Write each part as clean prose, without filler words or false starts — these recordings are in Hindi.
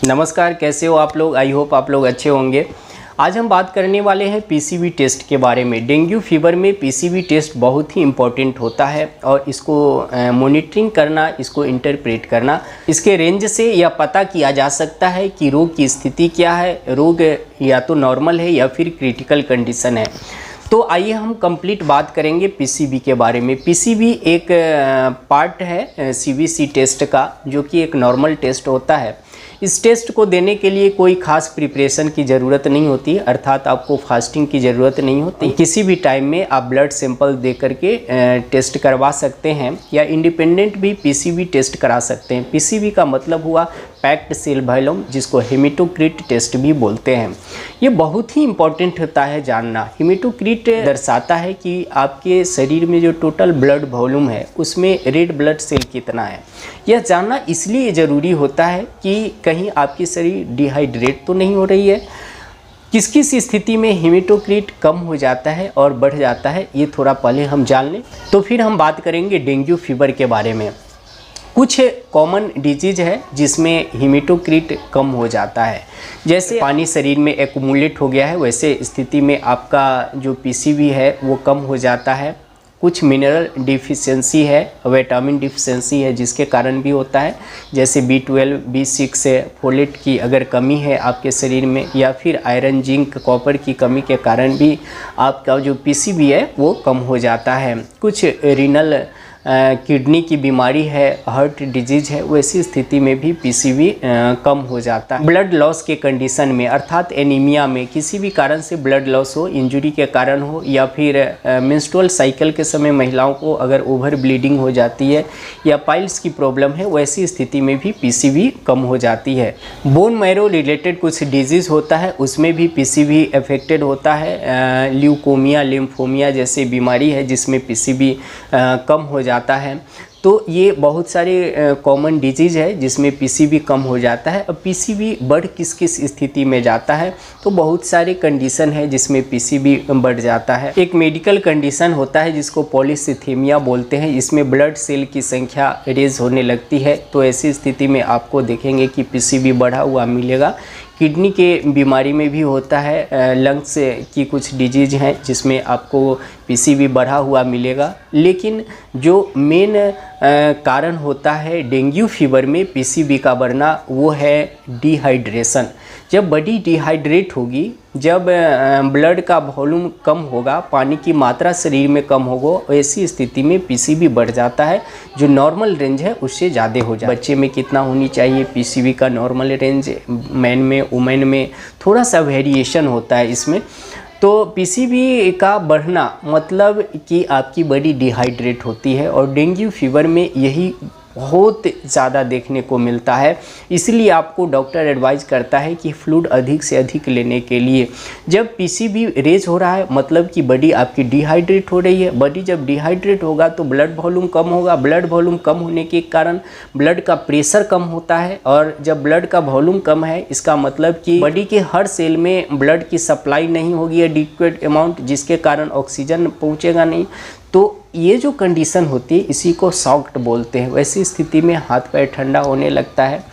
नमस्कार, कैसे हो आप लोग। आई होप आप लोग अच्छे होंगे। आज हम बात करने वाले हैं पीसीवी टेस्ट के बारे में। डेंगू फीवर में पीसीवी टेस्ट बहुत ही इम्पोर्टेंट होता है और इसको मॉनिटरिंग करना, इसको इंटरप्रेट करना, इसके रेंज से यह पता किया जा सकता है कि रोग की स्थिति क्या है, रोग या तो नॉर्मल है या फिर क्रिटिकल कंडीशन है। तो आइए हम कंप्लीट बात करेंगे पीसीवी के बारे में। पीसीवी एक पार्ट है सीवीसी टेस्ट का, जो कि एक नॉर्मल टेस्ट होता है। इस टेस्ट को देने के लिए कोई खास प्रिपरेशन की ज़रूरत नहीं होती, अर्थात आपको फास्टिंग की ज़रूरत नहीं होती। किसी भी टाइम में आप ब्लड सैंपल दे करके टेस्ट करवा सकते हैं या इंडिपेंडेंट भी पीसीवी टेस्ट करा सकते हैं। पीसीवी का मतलब हुआ पैक्ड सेल वॉल्यूम, जिसको हेमेटोक्रिट टेस्ट भी बोलते हैं। ये बहुत ही इंपॉर्टेंट होता है जानना। हेमेटोक्रिट दर्शाता है कि आपके शरीर में जो टोटल ब्लड वॉल्यूम है उसमें रेड ब्लड सेल कितना है। यह जानना इसलिए ज़रूरी होता है कि कहीं आपकी शरीर डिहाइड्रेट तो नहीं हो रही है। किस किस स्थिति में हेमेटोक्रिट कम हो जाता है और बढ़ जाता है, ये थोड़ा पहले हम जान लें, तो फिर हम बात करेंगे डेंगू फीवर के बारे में। कुछ कॉमन डिजीज है जिसमें हेमेटोक्रिट कम हो जाता है। जैसे पानी शरीर में एक्यूमुलेट हो गया है, वैसे स्थिति में आपका जो पीसीवी है वो कम हो जाता है। कुछ मिनरल डिफिशियंसी है, विटामिन डिफिशियंसी है, जिसके कारण भी होता है। जैसे B12, B6 से फोलेट की अगर कमी है आपके शरीर में, या फिर आयरन, जिंक, कॉपर की कमी के कारण भी आपका जो पीसीवी है वो कम हो जाता है। कुछ रीनल किडनी की बीमारी है, हार्ट डिजीज है, वैसी स्थिति में भी पीसीवी कम हो जाता है। ब्लड लॉस के कंडीशन में, अर्थात एनीमिया में, किसी भी कारण से ब्लड लॉस हो, इंजरी के कारण हो, या फिर मेंस्ट्रुअल साइकिल के समय महिलाओं को अगर ओवर ब्लीडिंग हो जाती है या पाइल्स की प्रॉब्लम है, वैसी स्थिति में भी पीसीवी कम हो जाती है। बोन मैरो रिलेटेड कुछ डिजीज़ होता है, उसमें भी पीसीवी अफेक्टेड होता है। ल्यूकोमिया, लिम्फोमिया जैसे बीमारी है जिसमें पीसीवी कम हो जाता है। तो ये बहुत सारे कॉमन डिजीज़ है जिसमें पीसीवी कम हो जाता है। अब पीसीवी बढ़ किस किस स्थिति में जाता है, तो बहुत सारे कंडीशन है जिसमें पीसीवी बढ़ जाता है। एक मेडिकल कंडीशन होता है जिसको पॉलीसिथेमिया बोलते हैं। इसमें ब्लड सेल की संख्या रेज होने लगती है, तो ऐसी स्थिति में आपको देखेंगे कि पीसीवी बढ़ा हुआ मिलेगा। किडनी के बीमारी में भी होता है। लंग्स की कुछ डिजीज़ हैं जिसमें आपको पीसीवी बढ़ा हुआ मिलेगा। लेकिन जो मेन कारण होता है डेंगू फीवर में पीसीवी का बढ़ना, वो है डिहाइड्रेशन। जब बॉडी डिहाइड्रेट होगी, जब ब्लड का वॉल्यूम कम होगा, पानी की मात्रा शरीर में कम होगा, ऐसी स्थिति में पीसीवी बढ़ जाता है। जो नॉर्मल रेंज है उससे ज़्यादा हो जाता है। बच्चे में कितना होनी चाहिए पीसीवी का नॉर्मल रेंज, मैन में, वुमेन में थोड़ा सा वेरिएशन होता है इसमें। तो पीसीवी का बढ़ना मतलब कि आपकी बॉडी डिहाइड्रेट होती है, और डेंगू फीवर में यही बहुत ज़्यादा देखने को मिलता है। इसलिए आपको डॉक्टर एडवाइज करता है कि फ्लूइड अधिक से अधिक लेने के लिए। जब पीसीवी रेज हो रहा है मतलब कि बॉडी आपकी डिहाइड्रेट हो रही है। बॉडी जब डिहाइड्रेट होगा तो ब्लड वॉल्यूम कम होगा। ब्लड वॉल्यूम कम होने के कारण ब्लड का प्रेशर कम होता है, और जब ब्लड का वॉल्यूम कम है इसका मतलब कि बॉडी के हर सेल में ब्लड की सप्लाई नहीं होगी एडिक्वेट अमाउंट, जिसके कारण ऑक्सीजन पहुँचेगा नहीं। तो ये जो कंडीशन होती है इसी को शॉक्ड बोलते हैं। वैसी स्थिति में हाथ पैर ठंडा होने लगता है।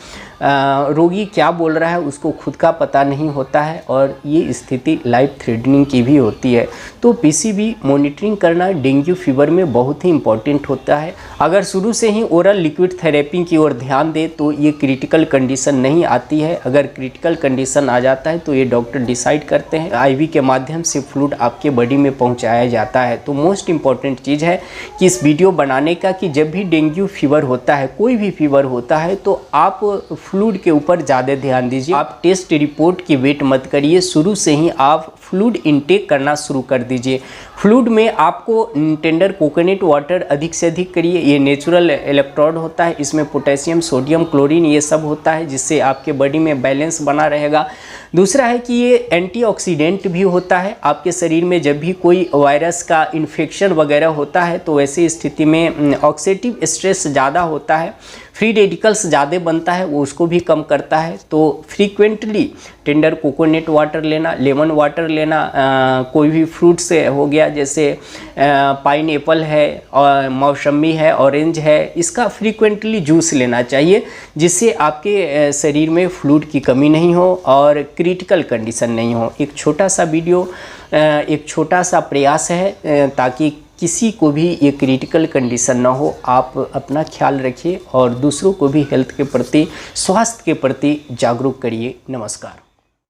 रोगी क्या बोल रहा है उसको खुद का पता नहीं होता है, और ये स्थिति लाइफ थ्रेटनिंग की भी होती है। तो पीसीवी मॉनिटरिंग करना डेंगू फीवर में बहुत ही इंपॉर्टेंट होता है। अगर शुरू से ही ओरल लिक्विड थेरेपी की ओर ध्यान दे तो ये क्रिटिकल कंडीशन नहीं आती है। अगर क्रिटिकल कंडीशन आ जाता है तो ये डॉक्टर डिसाइड करते हैं। आईवी के माध्यम से फ्लूइड आपके बॉडी में पहुँचाया जाता है। तो मोस्ट इंपॉर्टेंट चीज़ है कि इस वीडियो बनाने का कि जब भी डेंगू फीवर होता है, कोई भी फीवर होता है, तो आप फ्लूइड के ऊपर ज़्यादा ध्यान दीजिए। आप टेस्ट रिपोर्ट की वेट मत करिए, शुरू से ही आप फ्लूइड इनटेक करना शुरू कर दीजिए। फ्लूइड में आपको टेंडर कोकोनट वाटर अधिक से अधिक करिए। ये नेचुरल इलेक्ट्रोड होता है, इसमें पोटेशियम, सोडियम, क्लोरीन ये सब होता है, जिससे आपके बॉडी में बैलेंस बना रहेगा। दूसरा है कि ये एंटीऑक्सीडेंट भी होता है। आपके शरीर में जब भी कोई वायरस का इन्फेक्शन वगैरह होता है तो वैसी स्थिति में ऑक्सीडेटिव स्ट्रेस ज़्यादा होता है, फ्री रेडिकल्स ज़्यादा बनता है, वो उसको भी कम करता है। तो फ्रीक्वेंटली टेंडर कोकोनट वाटर लेना, लेमन वाटर लेना, लेना। कोई भी फ्रूट्स हो गया, जैसे पाइनएप्पल है और मौसमी है, ऑरेंज है, इसका फ्रीक्वेंटली जूस लेना चाहिए, जिससे आपके शरीर में फ्लूइड की कमी नहीं हो और क्रिटिकल कंडीशन नहीं हो। एक छोटा सा वीडियो, एक छोटा सा प्रयास है ताकि किसी को भी ये क्रिटिकल कंडीशन ना हो। आप अपना ख्याल रखिए और दूसरों को भी हेल्थ के प्रति, स्वास्थ्य के प्रति जागरूक करिए। नमस्कार।